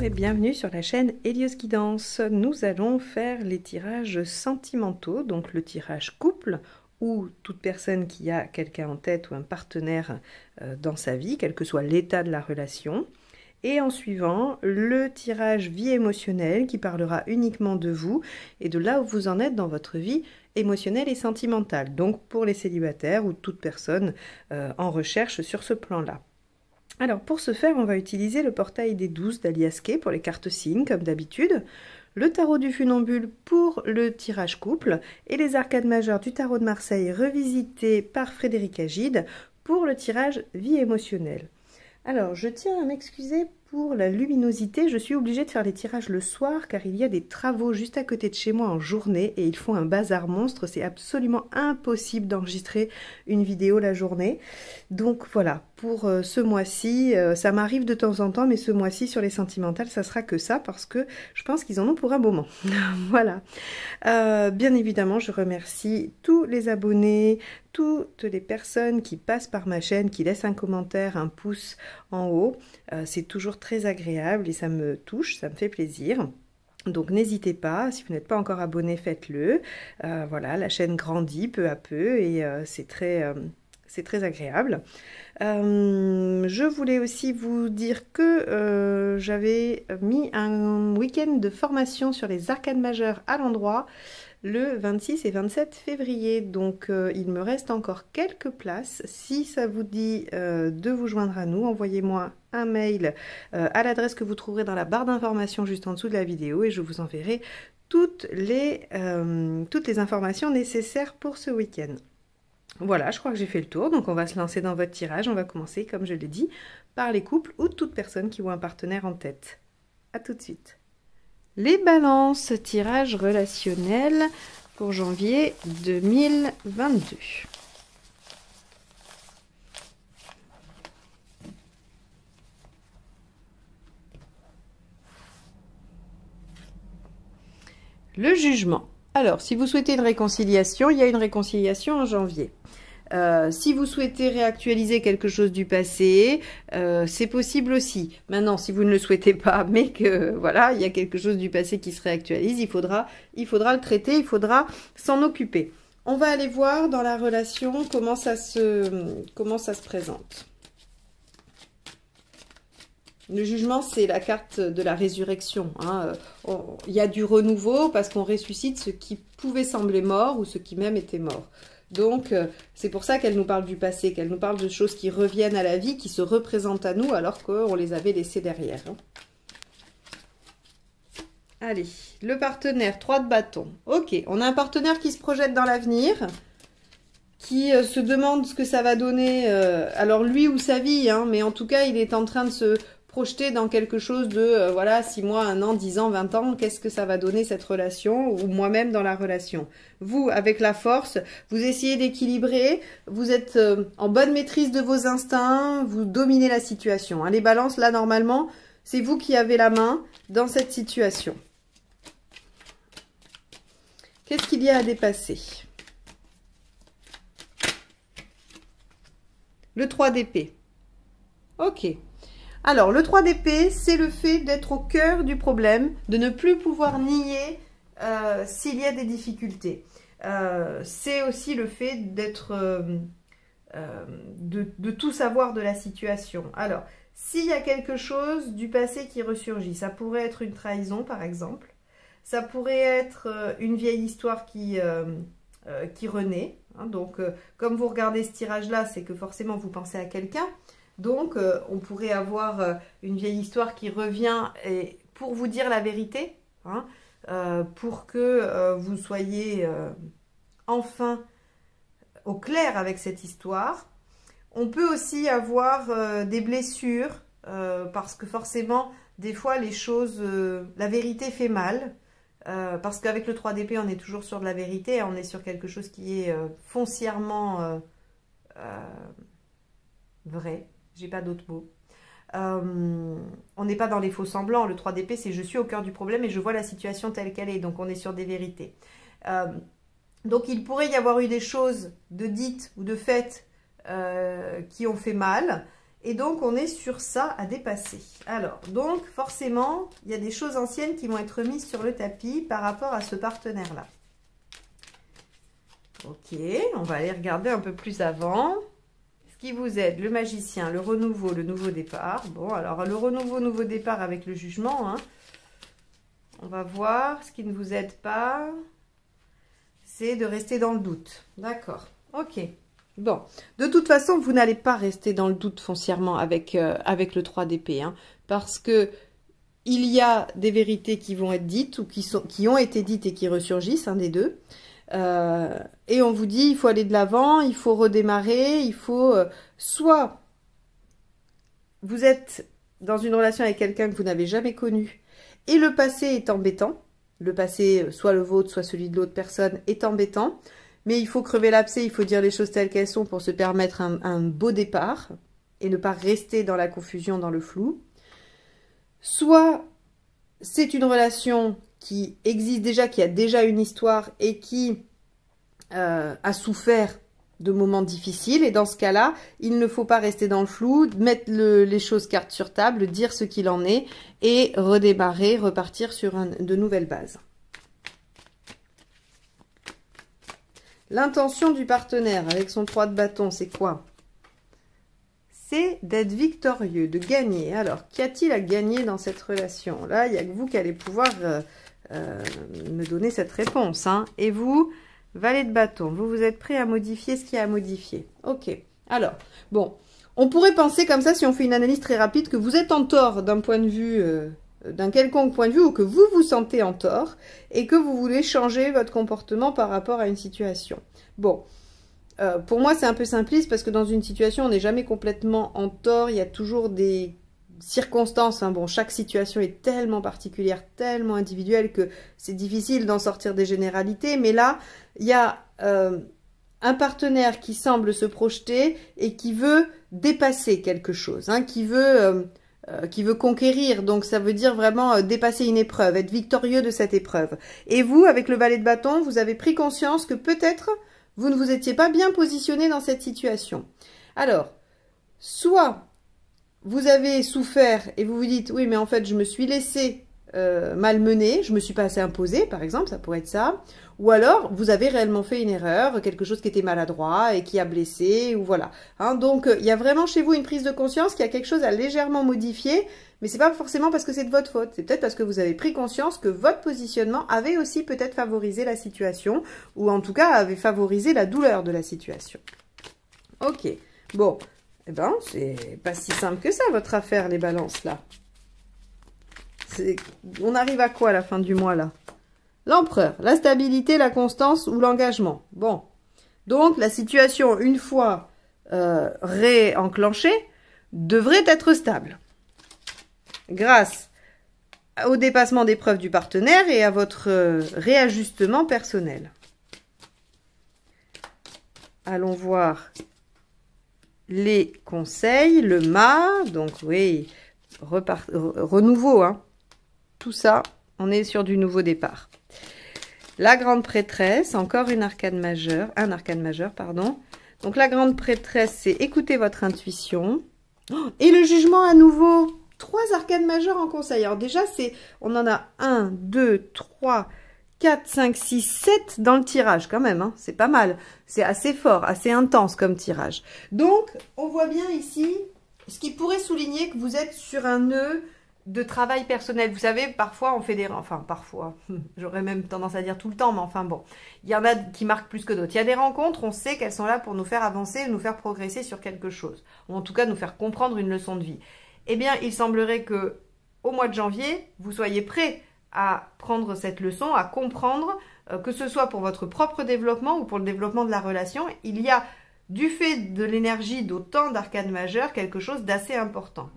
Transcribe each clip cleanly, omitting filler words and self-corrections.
et bienvenue sur la chaîne Hélios Guidance. Nous allons faire les tirages sentimentaux, donc le tirage couple ou toute personne qui a quelqu'un en tête ou un partenaire dans sa vie, quel que soit l'état de la relation. Et en suivant, le tirage vie émotionnelle qui parlera uniquement de vous et de là où vous en êtes dans votre vie émotionnelle et sentimentale. Donc pour les célibataires ou toute personne en recherche sur ce plan-là. Alors pour ce faire, on va utiliser le portail des 12 d'Alias Kay pour les cartes signes comme d'habitude, le tarot du funambule pour le tirage couple et les arcades majeures du tarot de Marseille revisité par Frédéric Agide pour le tirage vie émotionnelle. Alors je tiens à m'excuser pour la luminosité, je suis obligée de faire les tirages le soir car il y a des travaux juste à côté de chez moi en journée et ils font un bazar monstre, c'est absolument impossible d'enregistrer une vidéo la journée. Donc voilà, pour ce mois-ci, ça m'arrive de temps en temps, mais ce mois-ci sur les sentimentales, ça sera que ça parce que je pense qu'ils en ont pour un moment. Voilà. Bien évidemment, je remercie tous les abonnés, toutes les personnes qui passent par ma chaîne, qui laissent un commentaire, un pouce en haut. C'est toujours très agréable et ça me touche, ça me fait plaisir. Donc n'hésitez pas, si vous n'êtes pas encore abonné, faites-le. Voilà, la chaîne grandit peu à peu et c'est très agréable. Je voulais aussi vous dire que j'avais mis un week-end de formation sur les arcades majeures à l'endroit le 26 et 27 février. Donc il me reste encore quelques places. Si ça vous dit de vous joindre à nous, envoyez-moi un mail à l'adresse que vous trouverez dans la barre d'informations juste en dessous de la vidéo et je vous enverrai toutes les informations nécessaires pour ce week-end. Voilà, je crois que j'ai fait le tour, donc on va se lancer dans votre tirage. On va commencer, comme je l'ai dit, par les couples ou toute personne qui voit un partenaire en tête. A tout de suite. Les balances, tirage relationnel pour janvier 2022. Le jugement. Alors, si vous souhaitez une réconciliation, il y a une réconciliation en janvier. Si vous souhaitez réactualiser quelque chose du passé, c'est possible aussi. Maintenant, si vous ne le souhaitez pas, mais que voilà, il y a quelque chose du passé qui se réactualise, il faudra le traiter, il faudra s'en occuper. On va aller voir dans la relation comment ça se présente. Le jugement, c'est la carte de la résurrection. Hein. Il y a du renouveau parce qu'on ressuscite ce qui pouvait sembler mort ou ce qui même était mort. Donc, c'est pour ça qu'elle nous parle du passé, qu'elle nous parle de choses qui reviennent à la vie, qui se représentent à nous alors qu'on les avait laissées derrière. Hein. Allez, le partenaire, 3 de bâton. Ok, on a un partenaire qui se projette dans l'avenir, qui se demande ce que ça va donner, alors lui ou sa vie, hein, mais en tout cas, il est en train de se projeter dans quelque chose de, voilà, 6 mois, 1 an, 10 ans, 20 ans, qu'est-ce que ça va donner cette relation, ou moi-même dans la relation. Vous, avec la force, vous essayez d'équilibrer, vous êtes en bonne maîtrise de vos instincts, vous dominez la situation. Hein. Les balances, là, normalement, c'est vous qui avez la main dans cette situation. Qu'est-ce qu'il y a à dépasser? Le 3 d'épée. Ok. Alors, le 3 d'épée, c'est le fait d'être au cœur du problème, de ne plus pouvoir nier s'il y a des difficultés. C'est aussi le fait d'être, de tout savoir de la situation. Alors, s'il y a quelque chose du passé qui ressurgit, ça pourrait être une trahison, par exemple. Ça pourrait être une vieille histoire qui renaît. Hein, donc, comme vous regardez ce tirage-là, c'est que forcément, vous pensez à quelqu'un. Donc, on pourrait avoir une vieille histoire qui revient et pour vous dire la vérité, hein, pour que vous soyez enfin au clair avec cette histoire. On peut aussi avoir des blessures, parce que forcément, des fois, les choses, la vérité fait mal. Parce qu'avec le 3 d'épée, on est toujours sur de la vérité, on est sur quelque chose qui est foncièrement vrai. J'ai pas d'autres mots. On n'est pas dans les faux semblants. Le 3 d'épée, c'est je suis au cœur du problème et je vois la situation telle qu'elle est. Donc, on est sur des vérités. Donc, il pourrait y avoir eu des choses de dites ou de faites qui ont fait mal. Et donc, on est sur ça à dépasser. Alors, donc, forcément, il y a des choses anciennes qui vont être mises sur le tapis par rapport à ce partenaire-là. Ok, on va aller regarder un peu plus avant. Ce qui vous aide, le magicien, le renouveau, le nouveau départ. Bon, alors, le renouveau, nouveau départ avec le jugement. Hein. On va voir. Ce qui ne vous aide pas, c'est de rester dans le doute. D'accord, ok. Bon, de toute façon, vous n'allez pas rester dans le doute foncièrement avec le 3 d'épée, hein, parce que il y a des vérités qui vont être dites ou qui ont été dites et qui ressurgissent, un des deux. Et on vous dit, il faut aller de l'avant, il faut redémarrer, il faut... soit vous êtes dans une relation avec quelqu'un que vous n'avez jamais connu et le passé est embêtant. Le passé, soit le vôtre, soit celui de l'autre personne, est embêtant. Mais il faut crever l'abcès, il faut dire les choses telles qu'elles sont pour se permettre un beau départ et ne pas rester dans la confusion, dans le flou. Soit c'est une relation qui existe déjà, qui a déjà une histoire et qui a souffert de moments difficiles. Et dans ce cas-là, il ne faut pas rester dans le flou, mettre les choses carte sur table, dire ce qu'il en est et redémarrer, repartir sur de nouvelles bases. L'intention du partenaire avec son 3 de bâton, c'est quoi? C'est d'être victorieux, de gagner. Alors, qu'y a-t-il à gagner dans cette relation? Là, il n'y a que vous qui allez pouvoir me donner cette réponse. Hein. Et vous, valet de bâton, vous êtes prêt à modifier ce qu'il y a à modifier. Ok. Alors, bon, on pourrait penser comme ça, si on fait une analyse très rapide, que vous êtes en tort d'un point de vue... d'un quelconque point de vue ou que vous vous sentez en tort et que vous voulez changer votre comportement par rapport à une situation. Bon, pour moi c'est un peu simpliste parce que dans une situation on n'est jamais complètement en tort, il y a toujours des circonstances. Hein. Bon, chaque situation est tellement particulière, tellement individuelle que c'est difficile d'en sortir des généralités, mais là il y a un partenaire qui semble se projeter et qui veut dépasser quelque chose, hein, qui veut conquérir, donc ça veut dire vraiment dépasser une épreuve, être victorieux de cette épreuve. Et vous, avec le valet de bâton, vous avez pris conscience que peut-être vous ne vous étiez pas bien positionné dans cette situation. Alors, soit vous avez souffert et vous vous dites, oui, mais en fait, je me suis laissé malmener, je me suis pas assez imposé, par exemple, ça pourrait être ça. Ou alors, vous avez réellement fait une erreur, quelque chose qui était maladroit et qui a blessé, ou voilà. Hein, donc, il y a vraiment chez vous une prise de conscience qu'il y a quelque chose à légèrement modifier, mais c'est pas forcément parce que c'est de votre faute. C'est peut-être parce que vous avez pris conscience que votre positionnement avait aussi peut-être favorisé la situation, ou en tout cas avait favorisé la douleur de la situation. Ok. Bon. Eh ben, c'est pas si simple que ça, votre affaire, les balances, là. On arrive à quoi à la fin du mois, là? L'empereur, la stabilité, la constance ou l'engagement. Bon, donc la situation, une fois réenclenchée, devrait être stable. Grâce au dépassement des preuves du partenaire et à votre réajustement personnel. Allons voir les conseils, le mât, donc oui, renouveau, hein. Tout ça, on est sur du nouveau départ. La grande prêtresse, encore une arcane majeure, un arcane majeur, pardon. Donc la grande prêtresse, c'est écouter votre intuition. Oh, et le jugement à nouveau, 3 arcanes majeures en conseil. Alors déjà, on en a 1, 2, 3, 4, 5, 6, 7 dans le tirage quand même. Hein. C'est pas mal. C'est assez fort, assez intense comme tirage. Donc, on voit bien ici, ce qui pourrait souligner que vous êtes sur un nœud de travail personnel. Vous savez, parfois on fait des... Enfin, parfois, j'aurais même tendance à dire tout le temps, mais enfin bon, il y en a qui marquent plus que d'autres. Il y a des rencontres, on sait qu'elles sont là pour nous faire avancer, nous faire progresser sur quelque chose, ou en tout cas nous faire comprendre une leçon de vie. Eh bien, il semblerait que au mois de janvier, vous soyez prêts à prendre cette leçon, à comprendre, que ce soit pour votre propre développement ou pour le développement de la relation, il y a, du fait de l'énergie d'autant d'arcanes majeures, quelque chose d'assez important.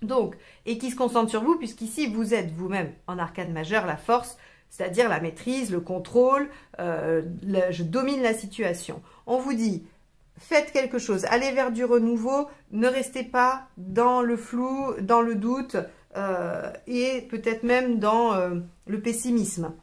Donc, et qui se concentre sur vous, puisqu'ici, vous êtes vous-même en arcane majeure, la force, c'est-à-dire la maîtrise, le contrôle, je domine la situation. On vous dit, faites quelque chose, allez vers du renouveau, ne restez pas dans le flou, dans le doute, et peut-être même dans le pessimisme.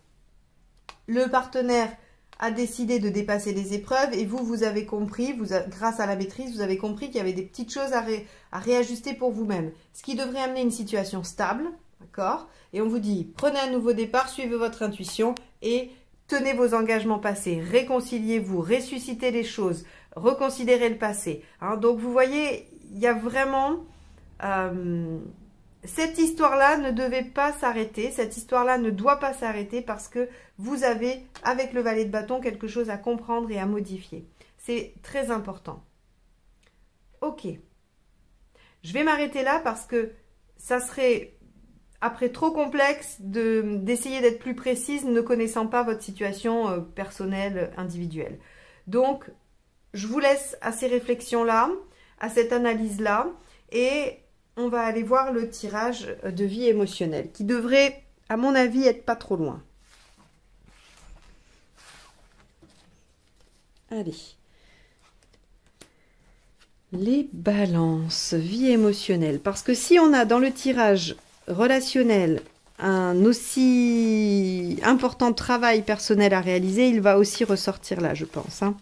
Le partenaire a décidé de dépasser les épreuves et vous avez compris, grâce à la maîtrise, vous avez compris qu'il y avait des petites choses à réajuster pour vous-même. Ce qui devrait amener une situation stable, d'accord? Et on vous dit, prenez un nouveau départ, suivez votre intuition et tenez vos engagements passés, réconciliez-vous, ressuscitez les choses, reconsidérez le passé. Hein? Donc vous voyez, il y a vraiment... cette histoire-là ne devait pas s'arrêter, cette histoire-là ne doit pas s'arrêter parce que vous avez, avec le valet de bâton, quelque chose à comprendre et à modifier. C'est très important. Ok. Je vais m'arrêter là parce que ça serait, après, trop complexe d'essayer d'être plus précise ne connaissant pas votre situation personnelle, individuelle. Donc, je vous laisse à ces réflexions-là, à cette analyse-là et... on va aller voir le tirage de vie émotionnelle, qui devrait, à mon avis, être pas trop loin. Allez. Les balances, vie émotionnelle. Parce que si on a dans le tirage relationnel un aussi important travail personnel à réaliser, il va aussi ressortir là, je pense. Hein.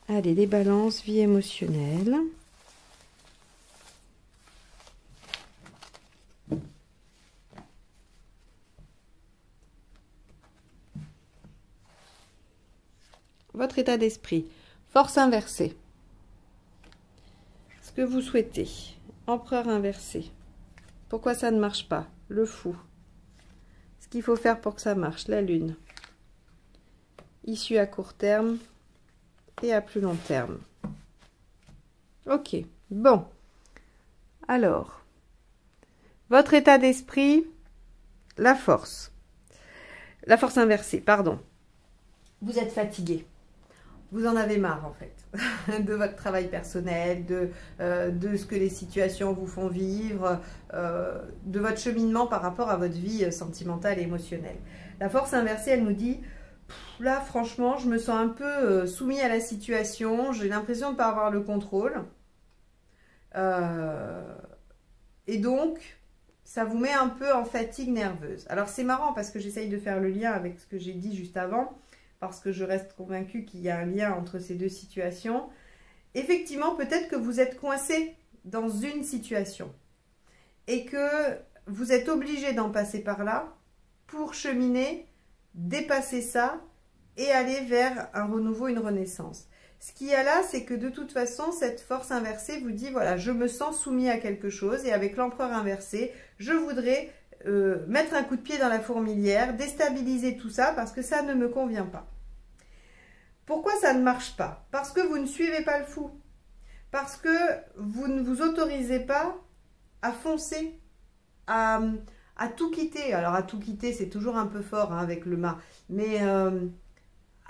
Allez, les balances, vie émotionnelle. Votre état d'esprit, force inversée, ce que vous souhaitez, empereur inversé, pourquoi ça ne marche pas, le fou, ce qu'il faut faire pour que ça marche, la lune, issue à court terme et à plus long terme. Ok, bon, alors, votre état d'esprit, la force inversée, pardon, vous êtes fatigué. Vous en avez marre en fait, de votre travail personnel, de ce que les situations vous font vivre, de votre cheminement par rapport à votre vie sentimentale et émotionnelle. La force inversée, elle nous dit, là franchement, je me sens un peu soumis à la situation, j'ai l'impression de ne pas avoir le contrôle. Et donc, ça vous met un peu en fatigue nerveuse. Alors c'est marrant parce que j'essaye de faire le lien avec ce que j'ai dit juste avant, parce que je reste convaincue qu'il y a un lien entre ces deux situations. Effectivement, peut-être que vous êtes coincé dans une situation et que vous êtes obligé d'en passer par là pour cheminer, dépasser ça et aller vers un renouveau, une renaissance. Ce qu'il y a là, c'est que de toute façon, cette force inversée vous dit, voilà, je me sens soumis à quelque chose et avec l'empereur inversé, je voudrais... mettre un coup de pied dans la fourmilière, déstabiliser tout ça parce que ça ne me convient pas. Pourquoi ça ne marche pas? Parce que vous ne suivez pas le fou. Parce que vous ne vous autorisez pas à foncer, à tout quitter. Alors à tout quitter, c'est toujours un peu fort hein, avec le mât, mais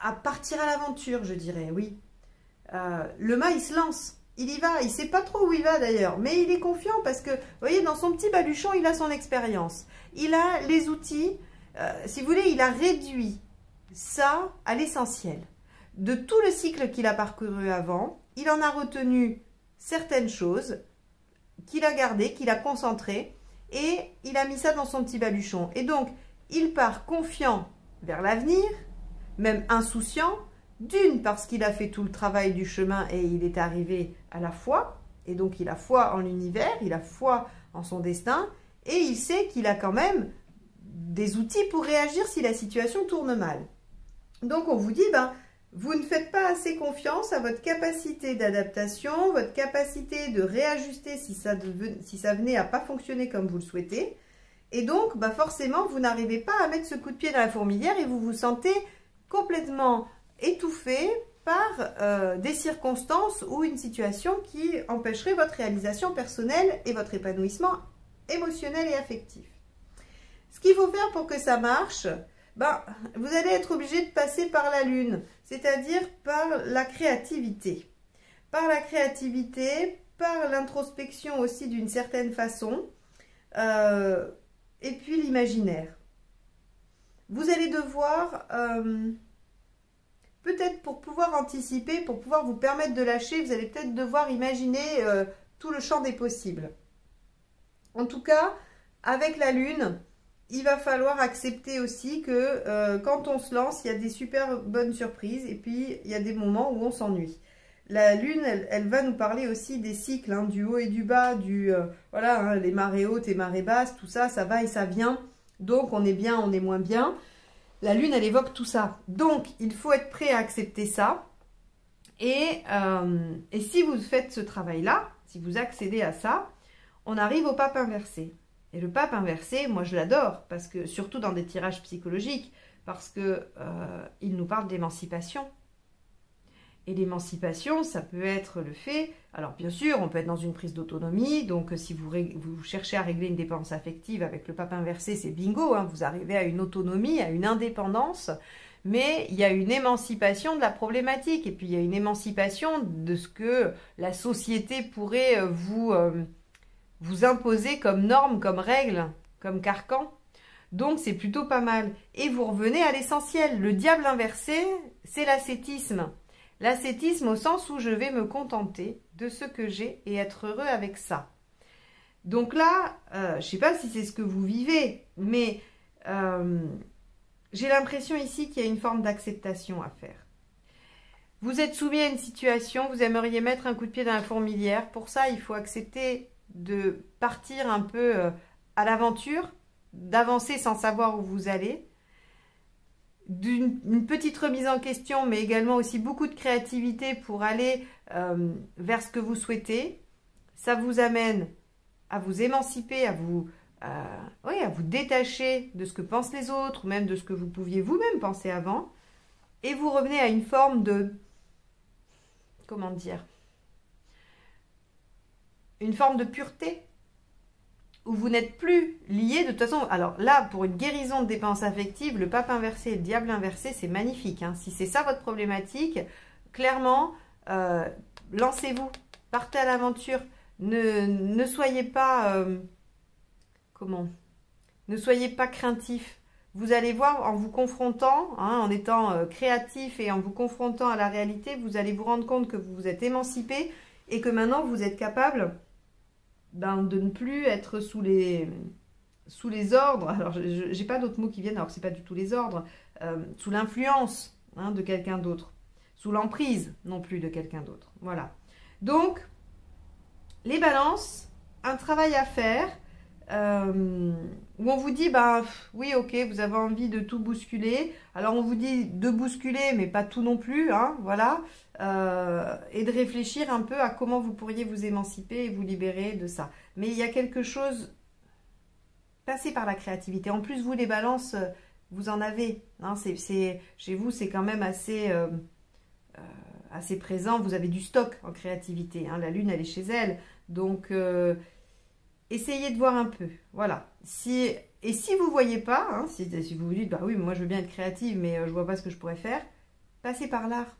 à partir à l'aventure, je dirais, oui. Le mât, il se lance. Il y va, il ne sait pas trop où il va d'ailleurs, mais il est confiant parce que, vous voyez, dans son petit baluchon, il a son expérience. Il a les outils, si vous voulez, il a réduit ça à l'essentiel. De tout le cycle qu'il a parcouru avant, il en a retenu certaines choses qu'il a gardées, qu'il a concentrées, et il a mis ça dans son petit baluchon. Et donc, il part confiant vers l'avenir, même insouciant, d'une parce qu'il a fait tout le travail du chemin et il est arrivé à la foi, et donc il a foi en l'univers, il a foi en son destin, et il sait qu'il a quand même des outils pour réagir si la situation tourne mal. Donc on vous dit, ben, vous ne faites pas assez confiance à votre capacité d'adaptation, votre capacité de réajuster si ça venait à pas fonctionner comme vous le souhaitez, et donc ben, forcément vous n'arrivez pas à mettre ce coup de pied dans la fourmilière et vous vous sentez complètement étouffé par des circonstances ou une situation qui empêcherait votre réalisation personnelle et votre épanouissement émotionnel et affectif. Ce qu'il faut faire pour que ça marche, ben, vous allez être obligé de passer par la lune, c'est-à-dire par la créativité. Par la créativité, par l'introspection aussi d'une certaine façon, et puis l'imaginaire. Vous allez devoir... peut-être pour pouvoir anticiper, pour pouvoir vous permettre de lâcher, vous allez peut-être devoir imaginer tout le champ des possibles. En tout cas, avec la lune, il va falloir accepter aussi que quand on se lance, il y a des super bonnes surprises et puis il y a des moments où on s'ennuie. La lune, elle va nous parler aussi des cycles, hein, du haut et du bas, voilà, hein, les marées hautes et marées basses, tout ça, ça va et ça vient. Donc on est bien, on est moins bien. La lune, elle évoque tout ça. Donc il faut être prêt à accepter ça. Et si vous faites ce travail-là, si vous accédez à ça, on arrive au pape inversé. Et le pape inversé, moi je l'adore, parce que surtout dans des tirages psychologiques, parce que il nous parle d'émancipation. Et l'émancipation, ça peut être le fait, alors bien sûr, on peut être dans une prise d'autonomie, donc si vous cherchez à régler une dépendance affective avec le pape inversé, c'est bingo, hein, vous arrivez à une autonomie, à une indépendance, mais il y a une émancipation de la problématique, et puis il y a une émancipation de ce que la société pourrait vous imposer comme norme, comme règle, comme carcan. Donc c'est plutôt pas mal. Et vous revenez à l'essentiel. Le diable inversé, c'est l'ascétisme. L'ascétisme au sens où je vais me contenter de ce que j'ai et être heureux avec ça. Donc là, je ne sais pas si c'est ce que vous vivez, mais j'ai l'impression ici qu'il y a une forme d'acceptation à faire. Vous êtes soumis à une situation, vous aimeriez mettre un coup de pied dans la fourmilière. Pour ça, il faut accepter de partir un peu à l'aventure, d'avancer sans savoir où vous allez, d'une petite remise en question, mais également aussi beaucoup de créativité pour aller vers ce que vous souhaitez. Ça vous amène à vous émanciper, à vous détacher de ce que pensent les autres, ou même de ce que vous pouviez vous-même penser avant, et vous revenez à une forme de, comment dire, une forme de pureté, où vous n'êtes plus lié de toute façon. Alors là, pour une guérison de dépendance affective, le pape inversé et le diable inversé, c'est magnifique, hein. Si c'est ça votre problématique, clairement, lancez-vous, partez à l'aventure. Ne soyez pas, ne soyez pas craintif. Vous allez voir, en vous confrontant, hein, en étant créatif et en vous confrontant à la réalité, vous allez vous rendre compte que vous vous êtes émancipé et que maintenant vous êtes capable de ne plus être sous les ordres. Alors, j'ai pas d'autres mots qui viennent, alors que c'est pas du tout les ordres, sous l'influence, hein, de quelqu'un d'autre, sous l'emprise non plus de quelqu'un d'autre. Voilà. Donc, les balances, un travail à faire, où on vous dit, oui, ok, vous avez envie de tout bousculer. Alors, on vous dit de bousculer, mais pas tout non plus, hein, voilà. Et de réfléchir un peu à comment vous pourriez vous émanciper et vous libérer de ça. Mais il y a quelque chose, passez par la créativité. En plus, vous, les balances, vous en avez. Hein, chez vous, c'est quand même assez présent. Vous avez du stock en créativité. Hein, la lune, elle est chez elle. Donc, essayez de voir un peu. Voilà. Et si vous ne voyez pas, hein, si vous vous dites, oui, moi je veux bien être créative, mais je ne vois pas ce que je pourrais faire, passez par l'art.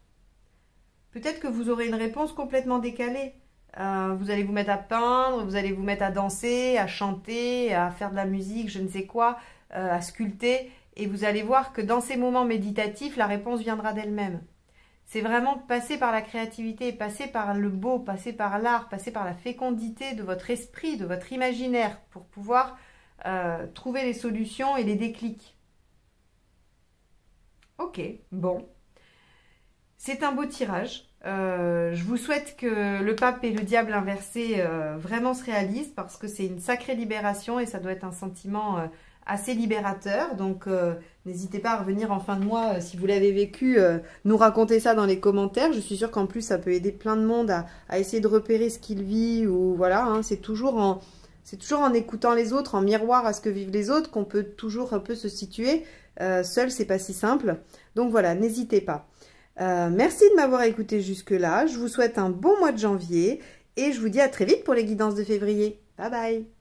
Peut-être que vous aurez une réponse complètement décalée. Vous allez vous mettre à peindre, vous allez vous mettre à danser, à chanter, à faire de la musique, je ne sais quoi, à sculpter. Et vous allez voir que dans ces moments méditatifs, la réponse viendra d'elle-même. C'est vraiment passer par la créativité, passer par le beau, passer par l'art, passer par la fécondité de votre esprit, de votre imaginaire, pour pouvoir trouver les solutions et les déclics. Ok, bon. C'est un beau tirage. Je vous souhaite que le pape et le diable inversé vraiment se réalisent, parce que c'est une sacrée libération et ça doit être un sentiment assez libérateur. Donc n'hésitez pas à revenir en fin de mois si vous l'avez vécu, nous raconter ça dans les commentaires. Je suis sûre qu'en plus ça peut aider plein de monde à essayer de repérer ce qu'il vit, ou voilà, hein, c'est toujours en écoutant les autres, en miroir à ce que vivent les autres, qu'on peut toujours un peu se situer. Seul, c'est pas si simple. Donc voilà, n'hésitez pas. Merci de m'avoir écouté jusque-là. Je vous souhaite un bon mois de janvier et je vous dis à très vite pour les guidances de février. Bye bye!